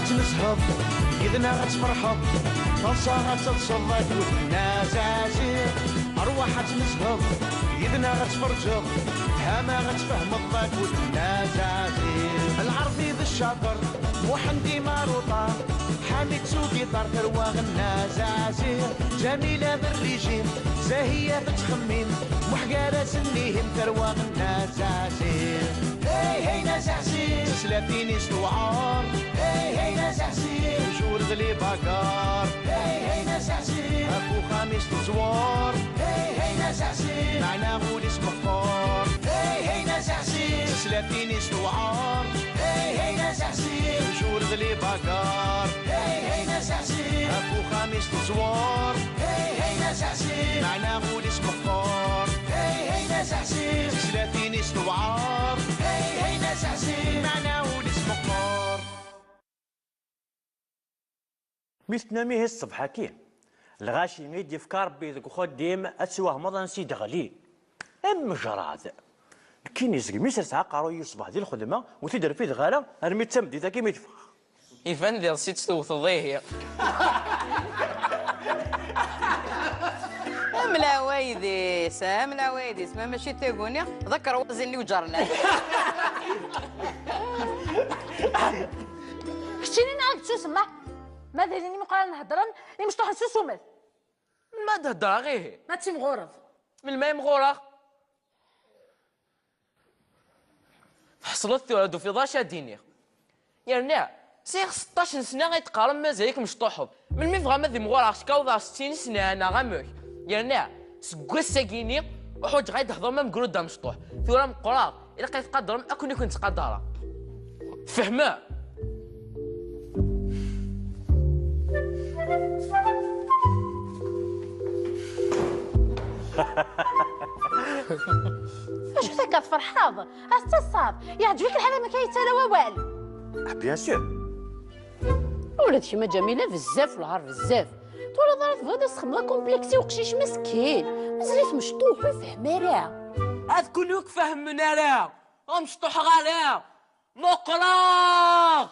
غتنسهض يدنا غتفرحض طلسة غتتصدى كيوت الناس عزير أرواح غتنسهض يدنا غتفرجض هما غتفهم الضاك كيوت الناس عزير العربي بالشاطر محمدي ماروطة حامد سوقي طار ترواغ الناس عزير جميلة بالريجيم زاهية تتخمم وحقارة سنيهم ترواغ الناس عزير هي هي ناس عزير سلافيني ستوعار هي هي ناس عزير جور غلي باكار هي هي ناس عزير اكو خميس تزوار هي هي ناس عزير معنا غوليس مختار هي هي ناس عزير سلافيني ستوعار هي هي ناس عزير جور غلي باكار هي هي ناس عزير اكو خميس تزوار هي هي ناس عزير معنا غوليس مختار هي هي ناس عزير سلافيني ستوعار هي هي ناس عزير معنا غوليس مختار مثل ميه الصبح كي الغاشي ميدي يفكر بيدك وخديم أتسواه مضان سيد غلي جراد كين يزق ميسر تعقرو يصبح دي الخدمة وتدر فيه غالا ارمي تسمدي ذاك ما يتفخ يفن ديال سيت توثضيه املا ويديس املا ويديس ما ماشي تيقوني ذكر وزني وجرنا كشتيني نعاود تسمع ماذا لاني مقارن نهضرن اللي مش طاح نسوس ومال ما تهضر غير ما تسي مغورض من الماء مغورة حصلت ثورة في ضاشة ديني يعني سيغ 16 سنة غيتقارن مازالك مشطوحب من مي فغا ماذي مغورة شكاوضا 60 سنة انا غاموك يعني سكوا الساكيني وحوج غايد هضر ما مقرود دا مشطوح ثورة مقرار إلا قيت قدرم أكوني كنت قدرة فهمه اش ذاك فرحاض استصاب يعجبك الحال ما كيتسالى والو بيان سور ولات ما جميله بزاف والعار بزاف تولى ضرات بغا تخمم كومبلكسي وقشيش مسكين مازالت مشطوح وفهمه راه أذكرك فهمنا راه غمشطوح غالي مقراغ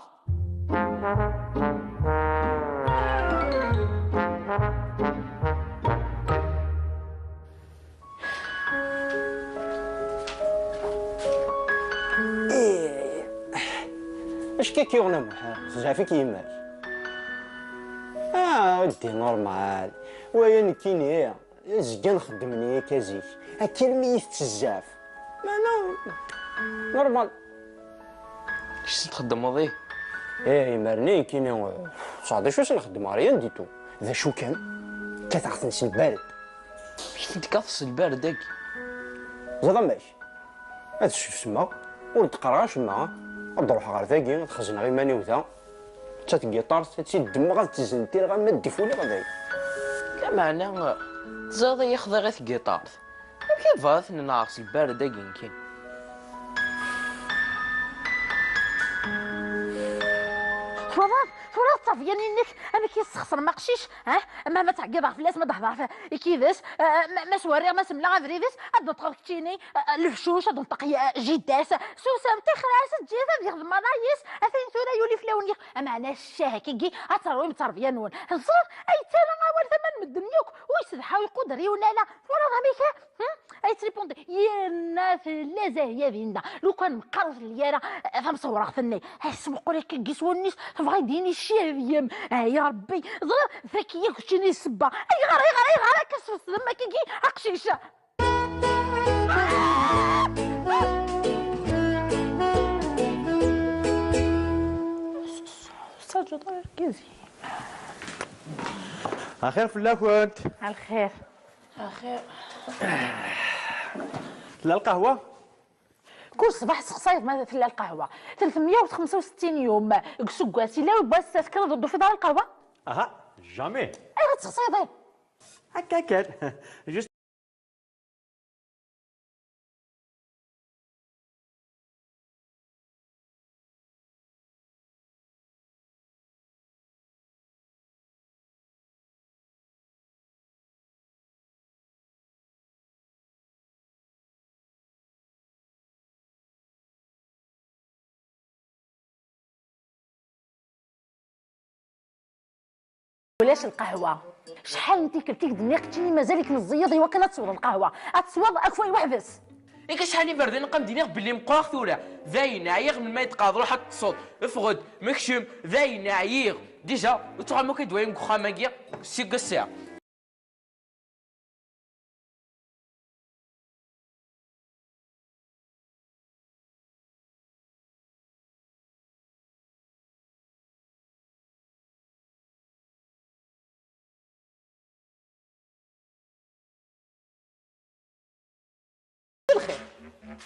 اش كيكيغنا محال زعفي كيماك ودي نورمال ويا نكيني زكا نخدمني كازيك هكا الميت بزاف ما نورمال اش تخدم وظيف مرني كيني 19 واش نخدم ريان ديتو ذا شو كان كتعطنش البارد كنت كافص البارد داك زعما ماشي هاد الشيء سما ونتقراش معاه نروح غير ذاكي نتخزن غير ماني وذا حتى تقيطار تسي الدم غتزنتي راه ما ديفولي غادي لا معنى تزاد ياخذ غير الجيتار كيف فات ناقص البارد داك يمكن فرات صافيه انك انا كيستخسر ما قشيش ما تعقد فلاس ما تهضر كيفاش ما سواري ما سملا غافريفيس ادو تغكتيني الفشوش ادو نطقي جداس سوسامتي خلاص تجي ديال المنايس افين سورا يولي فلاوني معنا الشاه كيجي اتروي متربيه نون الصور اي تالا اول ثمن مدنيوك ويسدحا ويقدر يونالا فرات غاميكا اي تريبوندي يا الناس لا زاهيه فينا لو كان مقرص اليارا فمصوره ثني سمقوا لك كيسوا الناس بغا يديني الشافيم يا ربي ضرب ذكيه كشتيني السبه اي غير كسف ما كيجي اقشيشه سجل كيزي اخير في الله كنت على الخير خير لا القهوه كل صباح سقسايط ما في القهوه 365 يوم كسكاسي لا باس تسكر ضد في دار القهوه جامي ايوا تسقسايطين هكا كان ولاش القهوه شحال انت كلتي دنيا قلتيني مازالك مزيض ايوا كان تصوض القهوه تصوض اكفاي وحبس إيك شحال بردين نقام دينيغ باللي مقاغ ثورة ذاين عيغ من ما يتقاض روح الصوت افغد مكشم ذاين عيغ ديجا وتوغا ما كيدوين كخاماكيا سي قسيا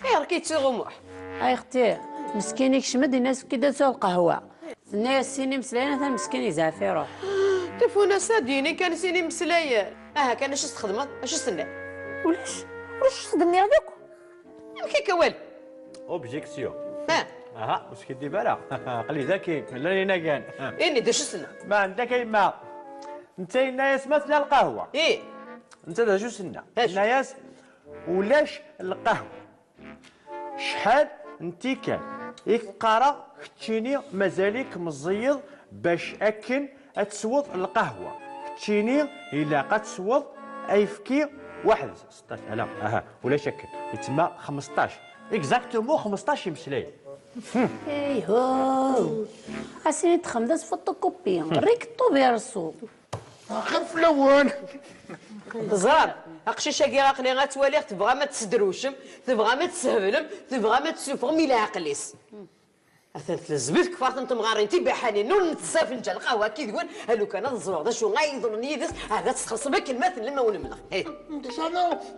ايه راكي تغمح اي اختي مسكينك شمد الناس كي داتو القهوه الناس سيني مسلاينه ثاني مسكين يزعف يروح تفونا ساديني كان سيني مسلايا كان اش تخدمت اش تسنى واش صدمني هذوك يمكن كوال اوبجيكسيون ها اها واش كدير بالك قلي ذكي لا لينا كان اني داش سنة ما عندك ما انت الناس مثل القهوه ايه انت دا شو سنه اش؟ الناس ولاش القهوه شحال انت كان يقرا كتشيني مازالك مزيض باش اكن تسوض القهوه كتشيني الا قتسوض ايفكي واحد 16000 اها ولا شك يتسمى 15 اكزاكتومون 15 مسلاي ايهو اسيني تخمدات فوتوكوبي ريك طوبي رسو خف لون زهر اقشيشه كي غاقني غتواليغ تبغى ما تسدروشم تبغى ما تسهبلم تبغى ما تسوفغ ميلا عقليس اثنت الزبيت كفارت انتم غارين تيبي حنين نون نتصافن نجا القهوه كي تقول هلو كان الزوار دا شو غايظنني يدس هذا تخلص بك كلمات لما ونمنغ انت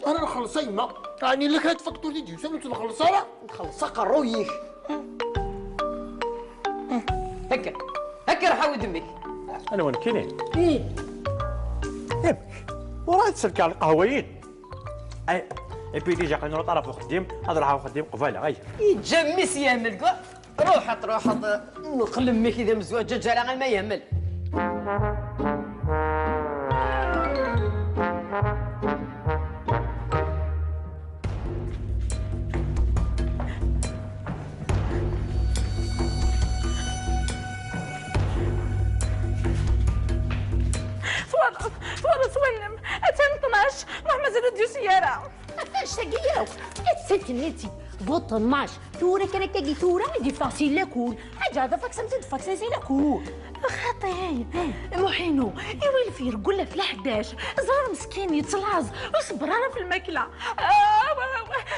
انا نخلص يما يعني لك هاد فاكتوري دي سامي تخلص انا نخلص قرويك هكا راح عاود دمك انا وين كاينين ياك وراه تسلك على القهويين اي بي ديجا قلنا له طرف وخديم هذا راح خديم قبيله غير يتجمس يهمل كوا روحت نقلم ميك اذا مزواج دجاجه غير ما يهمل سوالم اتم 12 روح مازال ديو سياره شقياو اتسكنيتي بوط 12 تورا كان كاكي تورا دي فاسيل لاكول حاجه هذا فاكسم تد فاكسين سي لاكول خاطي محينو يويل في رجل في 11 زهر مسكين يتلاز وصبر انا في الماكله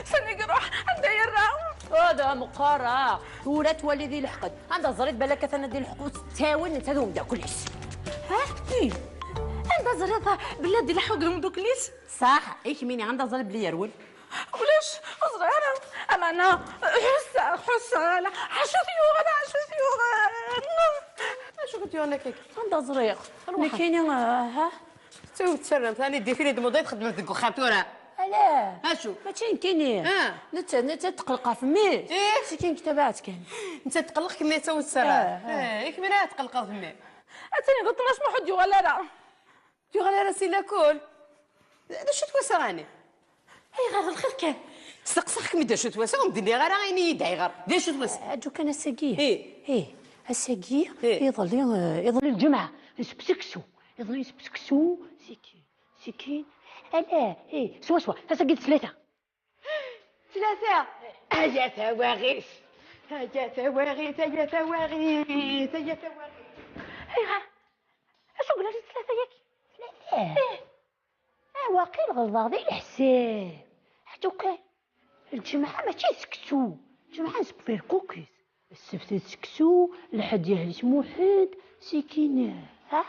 سني روح ندير هذا مقارا تورا تولي ذي الحقد عندها زريت بالك انا دي الحقود تاون نتاهم دا كلش ايه عندها زريطه بلادي لحقهم دوك ليس صح ايش ميني عندها زريت بلي يرول ولاش صغيرة أما أنا حسالة حشوثيوغ أنا حشوثيوغ شو قلت انا كيك عندها زريق اللي كاينين ها تو تسرم ثاني ديفيني دموضي تخدم في الخاطوره لا ها شو ماشي كاينين نتا تقلقها في مي ايه سكين كتابات كان انت تقلق كمية تو تسرم ياك منها تقلق في مي أتاني قلت لاش محد يغلى تو غير راسي لاكل شو توسع راني هي غير الخير كان سقسخك مدا شو توسع ومديني غير عيني يدعي غير دير شو توسع عندو كان الساقيه ايه الساقيه إيه. يظل الجمعه نسبسكسو يظل يسبسكسو سكين لا ايه سوا تسقيت ثلاثه هيا ثواغيث هيا ثواغيث هيا ثواغيث هيا ثواغيث هي اش قلنا لي ثلاثة ياك واقيل غلظاظي الحساب حتى كان الجمعه ماشي سكسو الجمعه نسب فيه الكوكيز السبت سكسو الحد يهلس موحد سكينه ها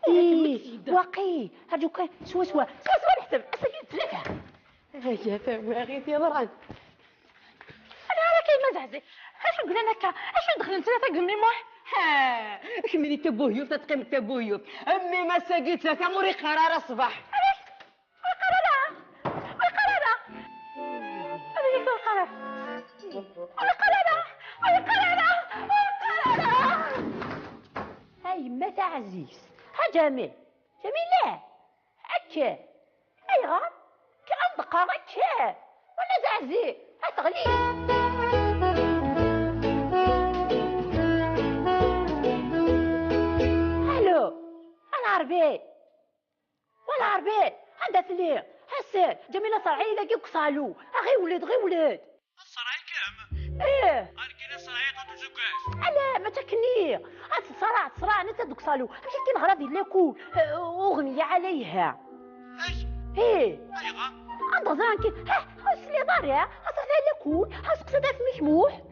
ايه واقي هادو كان سوا نحسب اسكيت ثلاثه هيا ثواغيث يا مرعد انا راكي ما زعزي اش قلنا لك اش دخلنا ثلاثة قمني موح كملي تبوهيوف تتقيم تبوهيوف امي ما سقيت لك اموري قرار الصباح هاي ما تعزيز ها جميل لا هكا ايغا كان دقا هكا ولا تعزي ها تغلي والعربي والعربي عندها تليق حسن جميله صرعي ذاك يقصالو غير ولد غير ولد الصراعي كام؟ ايه أركينا صراعي تزوجاش. علاه ما تكني تصرع انا تدوك صالو كي نغرا ديال لاكول اغنيه عليها ايش؟ ايه ايغا عندها زانكي ها سلي ضاريا اصلا لاكول هسقسدها في مكموح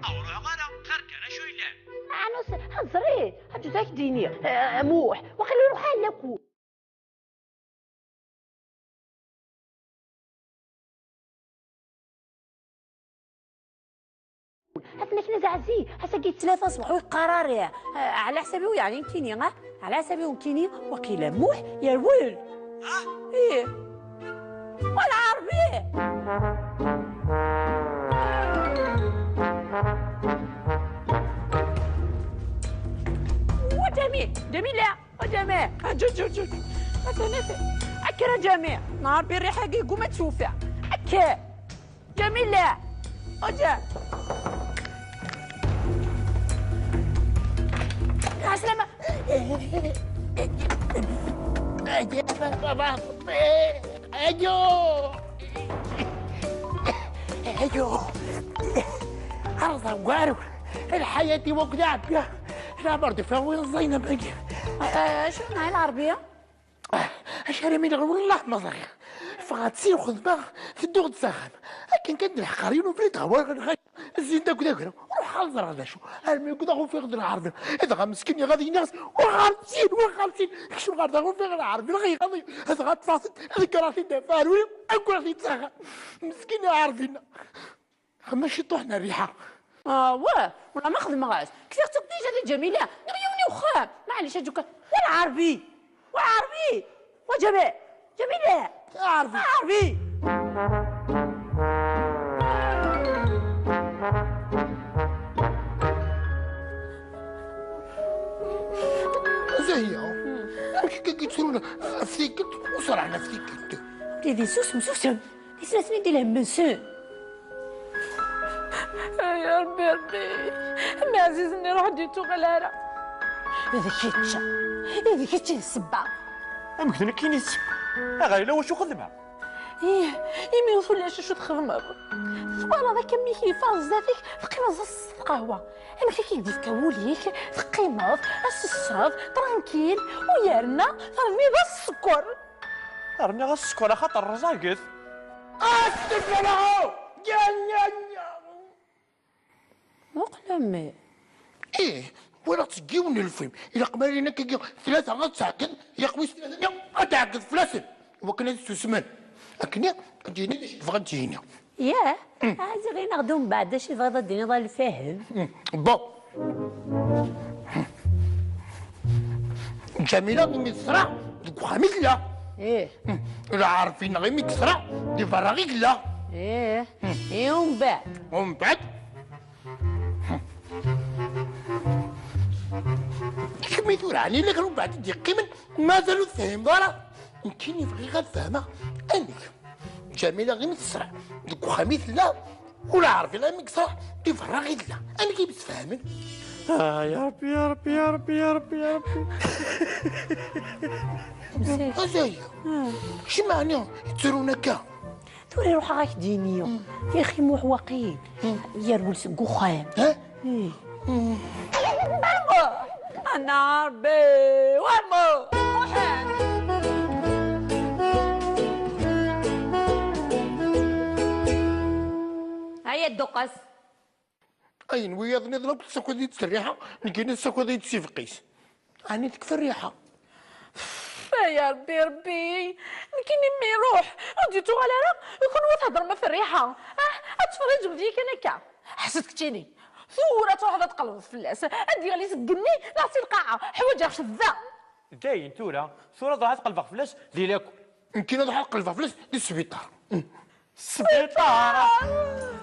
أوروح غانا خير كان شو يلعب. انا هزري هاتو ذاك ديني موح وخلي يروح لاكول حتى كنا زعزي حتى قيت ثلاثة صبحوا قراري على حسابي يعني كيني على حسابي كيني وكيلا موح يا الولد ايه والعربي وجميل لا وجميل جوج اكرا جميل نهار بالريحه قوم تشوفها اكا جميل لا وجا عسلامة ايوه عرض وقارب الحياة وقدام لا برضه فوين زينب اجي شنو هاي العربية؟ اشهر من والله ما صغير فغتسير خدمة في الدغ تسخن لكن كان الحقارين وفريت غوار الزين داك روح خلص هذا شو المي كدا في غد العرض اذا مسكين غادي ينقص وخالصين شو غادي في العرض غادي هذا غتفاصل هذيك راسي دافع ولا اكل راسي تسخن مسكين عارفين ماشي طحنا الريحه واه ولا ما خدمهاش كثير تقديش هذه جميلة ريوني وخام معليش هجوك والعربي جميلة عربي زهية مش كي تسولنا افتيكت وصرعنا افتيكت وليدي سوسم ليس سمي ديال همسون يا ربي ما عزيزني روح ديتو غلارة هذا كيتشا السبة أمكن كينيس غير واش خدمها. ما يوصلش شو تخدم سبحان الله كمي كيفاز ذاتك تقيمة زص القهوة اما كيدي كاوليك تقيمة الصاد ترانكيل ويارنا رمي بس السكر رمي غا السكر خاطر رزاقت استغفر الله مقلمي ايه ولا تجيوني الفيلم الى قبالينا كي ثلاثة غتعقد يقوي ثلاثة غتعقد فلاسل وكنا تسمن لكن تجيني فغا تجيني ياه عادي غير ناخدو من بعد شي بغا ديني ضال الفاهم بون جميلة مصرع خميس لا ايه لا عارفين غير مكسرة دي فراغيك لا ايه ومن بعد كمي ثوراني لك من بعد دي قيمن مازالو فاهم ضرا يمكن يبغي غير فاهمة انك جميلة غير متسرع دوك خميس لا ولا عارفين غير مكسرة دي فراغيك لا انا كي بس فاهمين يا ربي ازاي شي معنى يتسرونا كا توري روح غاك دينيو يا اخي موحوقين يا رولس قخام انا ربي وامو هيا الدقس اين ويا نضرب السكوذي تسريحة نكين السكوذي تسيفقيس اني تكفي الريحة يا ربي يمكن مي يروح وديتو غلارة يكون تهضر ما في الريحة اتفرج بديك انا كاع حسيتك تيني ثورة تروح تقلب في الفلاس هادي غالي تقني نعطي القاعة حوايجها شذا داين ثورة ضاعت قلبك فلاس ديالكم يمكن ضاعت قلبك فلاس ديال السبيطار السبيطار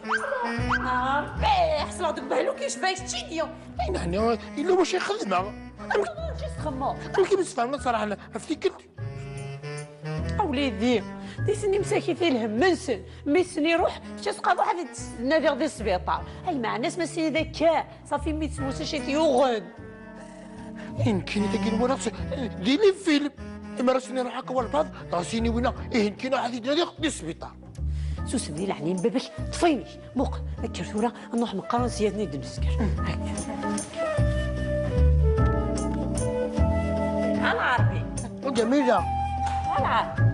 ربي حسن هذوك بهلو كيشبه ستيديو اين هنا الا واش يخدمها كي تخمم كي بس فهمنا صراحة انا افتكرت اوليدي ديسني مساكي فيه الهمنسن ميسني يروح باش يسقى واحد النافيغ ديال السبيطار اي مع الناس ما سيدي ذاك صافي ميت موسى شي يوغن يمكن تاكي المنافسه ديري فيلم اما راسني نروح هكا والبعض راسيني وينا يمكن عادي نادي السبيطار سوس بدي العليم باباش طفيني موق هكا ثورة نروح نقرا زياد نيد نسكر انا عربي جميله انا عربي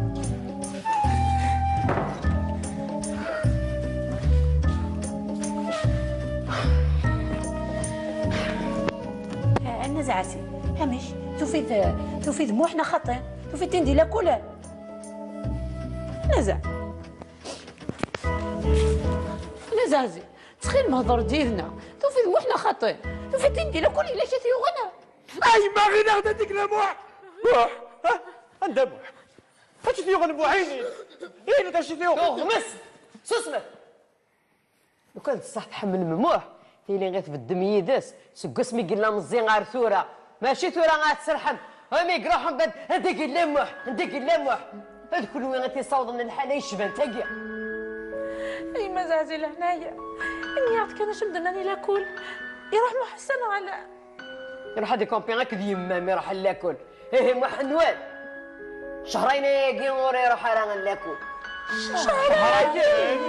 انا زعسي همش توفي موحنا خطين توفي تندي لا كولا نزع زي تخيل مهضر ديالنا توفي موحنا خطين توفي تندي لا كل الا شاتي غنا اي ما غير ناخذ ديك الموح موح عند موح هاتي فيو غنبو عيني ايه اللي تمشي فيو غمس سسمه لو كان صح تحمل مموح اللي غير بالدم يدس سقس مي قلنا مزين غير ثوره ماشي ثوره غتسرحم امي يقروحهم بعد هذاك اللمح هذاك اللمح هذا كل وين غتيصاوض من الحاله يشبان تاقيا اي ما زعزي لهنايا اني عرفت كان شمدناني لاكل يروح محسن على يروح هذيك كومبي غاك يمامي يروح لاكل ايه محنوال شهرين يجي ورا يروح على لاكل شهرين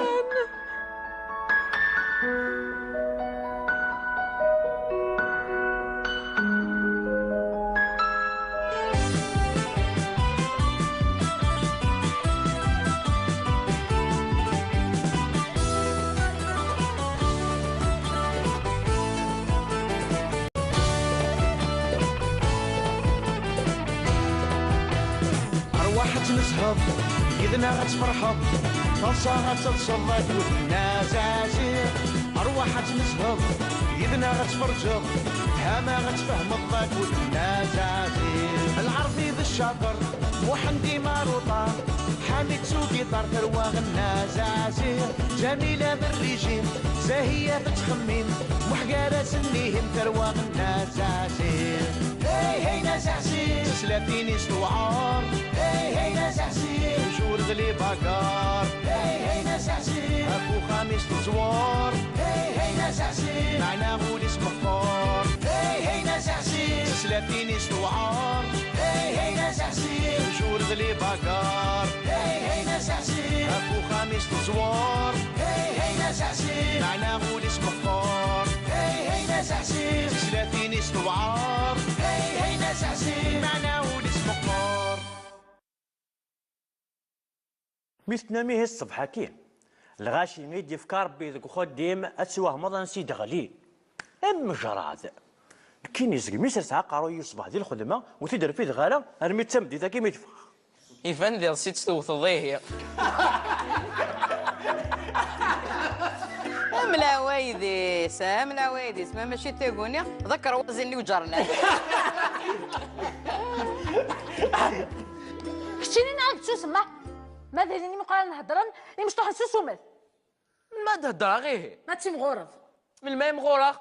تنسهض إذنا غتفرحض طلصة غتتصدق وتنازازير أرواح تنسهض إذنا غتفرجض هما غتفهم الضاك وتنازازير العربي بالشاطر محمدي ماروطة حامد سوقي طار تروى النازازير جميلة بالريجيم زاهية بتخميم محقارة سنيهم تروى النازازير هي هي نازازير سلاتيني استوعار هي نازازير جور غلي باكار هي نازازير أبو خامس تزوار هي نازازير معنا غول اسمه فار هي نازازير سلاتيني استوعار هي نازازير جور غلي باكار هي نازازير أبو خامس تزوار هي نازازير معنا غول اسمه فار هي نازازير سلاتيني استوعار هي نازازير معنا غول اسمه فار مثنامي هي الصبح كين الغاشي ميدي فكار بيدك خديم اتسواه مضان سيد غلي ام جراد كين يزق ميسر ساعه قارو يصبح ديال الخدمه وتدر فيه غاله ارمي تمدي ذاك ميتفخ يفان ذي رصيد توثضيه ملا ويديس ملا ويديس ما ماشي تيقوني ذكر وزني وجرنا شتيني نعاود تسمع ما دايريني مقارن نهضرن اللي مش طاح نسوسومات ما تهضر غير ما تسي مغورض من الماء مغورة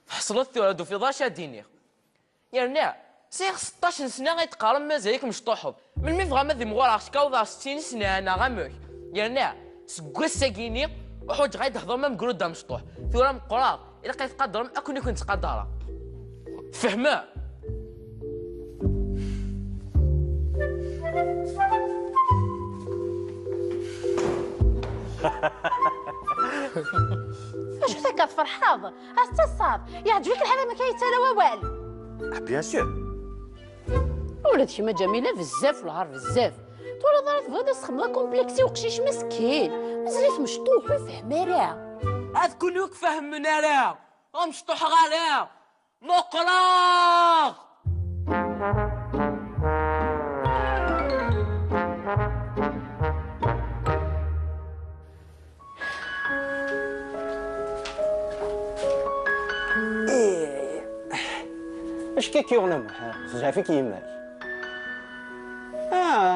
حصلت ولدو في ضاشا ديني يعني سيغ 16 سنة غيتقارن مازالك مشطوحب من مي فغا ماذي مغورة شكاوضا 60 سنة انا غاموك يعني سكوا الساكيني وحوج غايد هضر ما مقولو دا مشطوح ثورة مقرار إلا قيتقدرم أكون كنت قدرة فهمه اش ذاك فرحاض استصاب يعجبك الحال ما كيتسالى والو بيان سور ولات شي ما جميله بزاف والعار بزاف تولى ضرات فهذا سخمه كومبلكسي وقشيش مسكين مازالت مشطوح ويفهم راه أذكر لك فهمنا راه مشطوح غير مقراغ اش كيكيغنا محال زعفيك يماك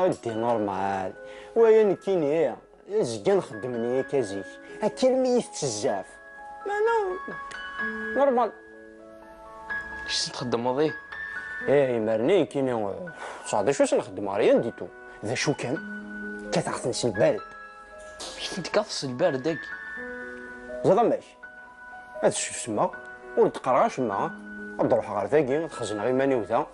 ودي نورمال ويا نكيني زكا نخدمني كازيك هاكي الميت بزاف ما نورمال اش تخدم ماضي يمرني كيني 19 واش نخدم ريان ديتو ذا شو كان كتعطنش البارد كيف تكفص البارد هاكي زعما ماشي هاد شوف سما ونتقرا شما نروح غير ذاكي تخزن غير ماني وذا